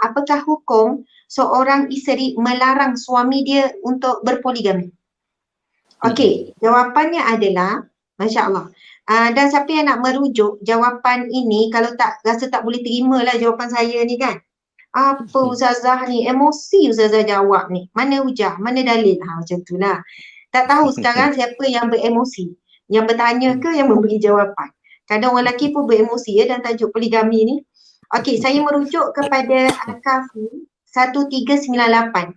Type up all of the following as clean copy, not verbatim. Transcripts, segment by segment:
apakah hukum seorang isteri melarang suami dia untuk berpoligami? Okey, jawapannya adalah, Masya Allah. Dan siapa yang nak merujuk jawapan ini, kalau tak rasa tak boleh terima lah jawapan saya ni kan. Apa Ustazah ni, emosi Ustazah jawab ni. Mana hujah, mana dalil? Macam tu lah. Tak tahu sekarang siapa yang beremosi. Yang bertanya ke yang memberi jawapan. Kadang orang lelaki pun beremosi ya dalam tajuk poligami ni. Okey, saya merujuk kepada Al-Kafi 1398.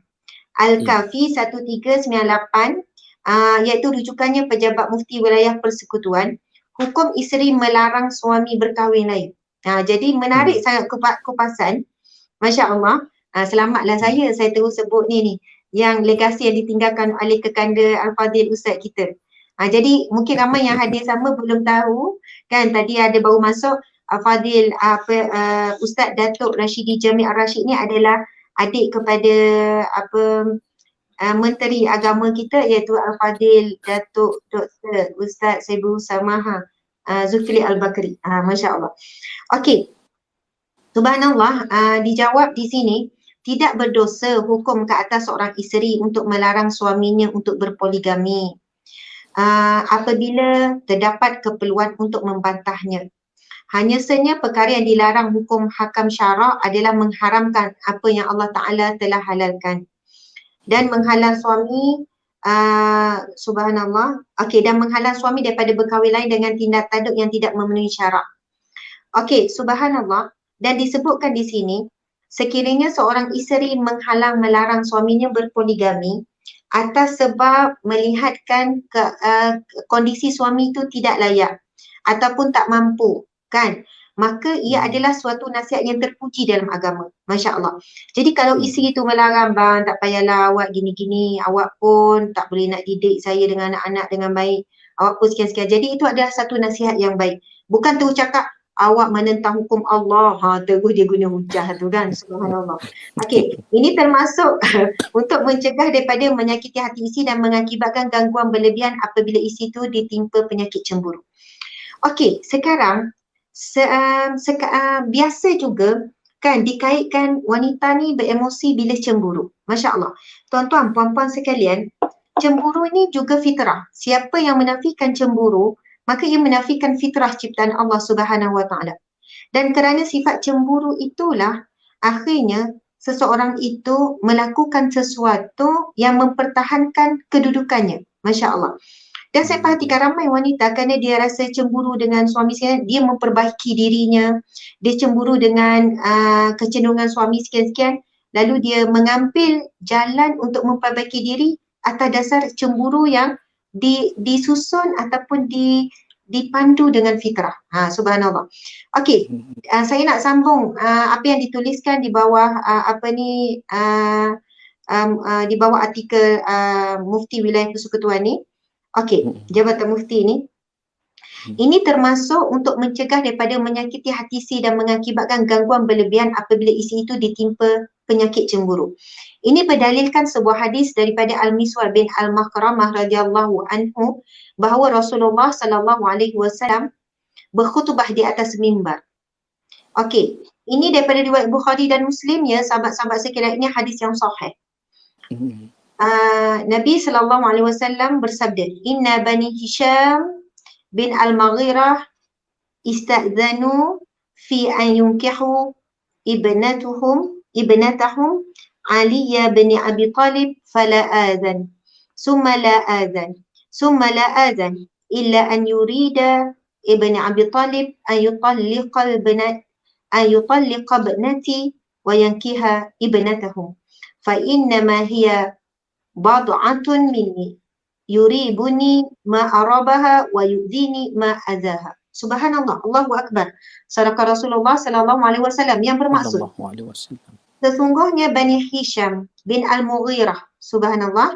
Al-Kafi 1398, iaitu rujukannya Pejabat Mufti Wilayah Persekutuan. Hukum isteri melarang suami berkahwin lain. Jadi menarik sangat kupasan. Masya Allah. Selamatlah saya terus sebut ni. Yang legasi yang ditinggalkan oleh kekanda Al-Fadhil Ustaz kita. Jadi mungkin ramai yang hadir sama belum tahu kan, tadi ada baru masuk Al-Fadhil Ustaz Datuk Rashidi Jamil Ar-Rashid ni adalah adik kepada Menteri Agama kita, iaitu Al-Fadhil Datuk Dr. Ustaz Saibul Samaha Zulkifli Al-Bakri. Masya Allah. Okey. Subhanallah, dijawab di sini, tidak berdosa hukum ke atas seorang isteri untuk melarang suaminya untuk berpoligami apabila terdapat keperluan untuk membantahnya. Hanya saja perkara yang dilarang hukum hakam syarak adalah mengharamkan apa yang Allah Ta'ala telah halalkan. Dan menghalang suami, subhanallah, dan menghalang suami daripada berkahwin lain dengan tindak tanduk yang tidak memenuhi syarak. Subhanallah. Dan disebutkan di sini, sekiranya seorang isteri melarang suaminya berpoligami atas sebab melihatkan kondisi suami itu tidak layak ataupun tak mampu, kan? Maka ia adalah suatu nasihat yang terpuji dalam agama. Masya Allah. Jadi kalau isteri itu melarang, bang, tak payahlah awak gini-gini, awak pun tak boleh nak didik saya dengan anak-anak dengan baik, awak pun sekian-sekian. Jadi itu adalah satu nasihat yang baik. Bukan terus cakap, awak menentang hukum Allah, terus dia guna hujah tu kan, subhanallah. Ini termasuk untuk mencegah daripada menyakiti hati isteri dan mengakibatkan gangguan berlebihan apabila isteri itu ditimpa penyakit cemburu. Sekarang biasa juga kan dikaitkan wanita ni beremosi bila cemburu. Masya Allah. Tuan-tuan, puan-puan sekalian, cemburu ni juga fitrah. Siapa yang menafikan cemburu, maka ia menafikan fitrah ciptaan Allah Subhanahu Wa Taala. Dan kerana sifat cemburu itulah akhirnya seseorang itu melakukan sesuatu yang mempertahankan kedudukannya. Masya Allah. Dan saya perhatikan ramai wanita kerana dia rasa cemburu dengan suami saya, dia memperbaiki dirinya, dia cemburu dengan kecenderungan suami sekian-sekian, lalu dia mengambil jalan untuk memperbaiki diri atas dasar cemburu yang disusun ataupun dipandu dengan fitrah. Subhanallah. Saya nak sambung apa yang dituliskan di bawah di bawah artikel Mufti Wilayah Persekutuan ni. Jabatan Mufti ni. Ini termasuk untuk mencegah daripada menyakiti hati isteri dan mengakibatkan gangguan berlebihan apabila isteri itu ditimpa penyakit cemburu. Ini berdalilkan sebuah hadis daripada Al-Miswar bin Al-Makhramah radhiyallahu anhu bahawa Rasulullah sallallahu alaihi wasallam berkhutbah di atas mimbar. Ini daripada riwayat Bukhari dan Muslim ya, sahabat-sahabat sekalian, ini hadis yang sahih. Nabi sallallahu alaihi wasallam bersabda, "Inna bani Hisham bin Al-Maghirah ista'dzanu fi an yunkihu ibnatahum Aliya bin Abi Talib fala adhan summa la adhan illa an yurida ibn Abi Talib an yutalliqa ibnati wa yankiha ibnatahum fa innama hiya bad'atun minni yuribuni ma arabaha wa yudhini ma adhaha." Subhanallah, Allahu Akbar. Sadaqah Rasulullah sallallahu alaihi wasallam, yang bermaksud sesungguhnya Bani Hisham bin Al-Mughirah, subhanallah,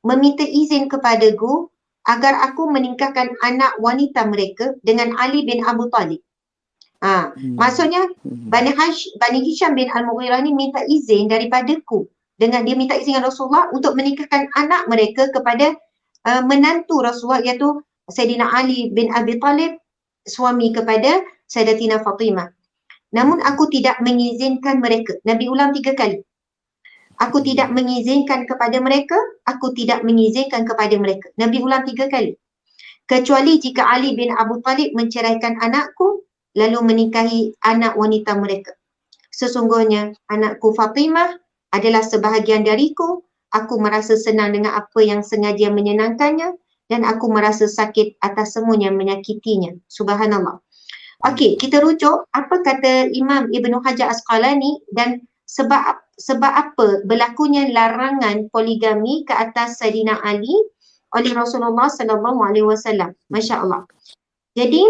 meminta izin kepadaku agar aku menikahkan anak wanita mereka dengan Ali bin Abu Talib. Maksudnya Bani Hisham bin Al-Mughirah ni minta izin daripadaku, dengan dia minta izin dengan Rasulullah untuk menikahkan anak mereka kepada menantu Rasulullah, iaitu Sayyidina Ali bin Abi Talib, suami kepada Sayyidatina Fatimah. namun aku tidak mengizinkan mereka. Nabi ulang 3 kali. Aku tidak mengizinkan kepada mereka, aku tidak mengizinkan kepada mereka. Nabi ulang 3 kali. Kecuali jika Ali bin Abu Talib menceraikan anakku, lalu menikahi anak wanita mereka. Sesungguhnya anakku Fatimah adalah sebahagian dariku, aku merasa senang dengan apa yang sengaja menyenangkannya dan aku merasa sakit atas semua yang menyakitinya. Subhanallah. Okey, kita rujuk apa kata Imam Ibnu Hajar Asqalani dan sebab apa berlakunya larangan poligami ke atas Saidina Ali oleh Rasulullah sallallahu alaihi wasallam. Masya-Allah. Jadi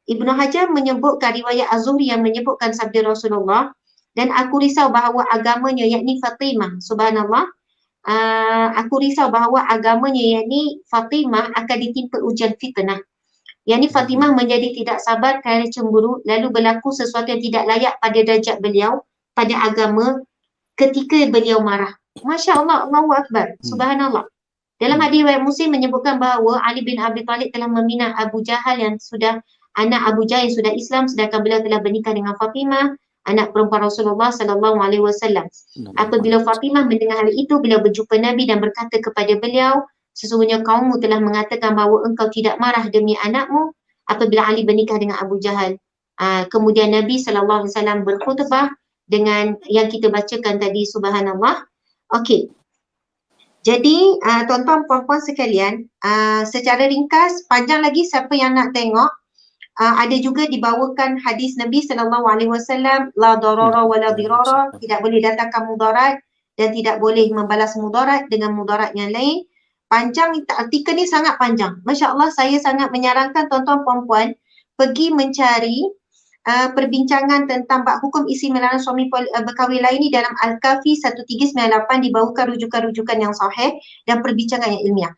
Ibnu Hajar menyebutkan riwayat Az-Zuhri yang menyebutkan sabda Rasulullah, dan aku risau bahawa agamanya yakni Fatimah, subhanallah, aku risau bahawa agamanya yakni Fatimah akan ditimpa ujian fitnah. Yakni Fatimah menjadi tidak sabar kerana cemburu, lalu berlaku sesuatu yang tidak layak pada derajat beliau, pada agama ketika beliau marah. Masya Allah, Allahu Akbar, subhanallah. Dalam hadis riwayat Muslim menyebutkan bahawa Ali bin Abi Talib telah meminang Abu Jahal yang sudah, anak Abu Jahal yang sudah Islam, sedangkan beliau telah bernikah dengan Fatimah, anak perempuan Rasulullah sallallahu alaihi wasallam. Apabila Fatimah mendengar hal itu, beliau berjumpa Nabi dan berkata kepada beliau, sesungguhnya kaummu telah mengatakan bahawa engkau tidak marah demi anakmu apabila Ali bernikah dengan Abu Jahal. Kemudian Nabi sallallahu alaihi wasallam berkhutbah dengan yang kita bacakan tadi, subhanallah. Okey. Jadi tuan-tuan puan-puan sekalian, secara ringkas, panjang lagi siapa yang nak tengok, ada juga dibawakan hadis Nabi sallallahu alaihi wasallam, la darara wa la dirara, tidak boleh datangkan mudarat dan tidak boleh membalas mudarat dengan mudarat yang lain. Panjang, artikel ni sangat panjang. Masya-Allah, saya sangat menyarankan tuan-tuan puan-puan pergi mencari perbincangan tentang bab hukum isteri melarang suami berkahwin lain ni dalam Al-Kafi 1398, dibawakan rujukan-rujukan yang sahih dan perbincangan yang ilmiah.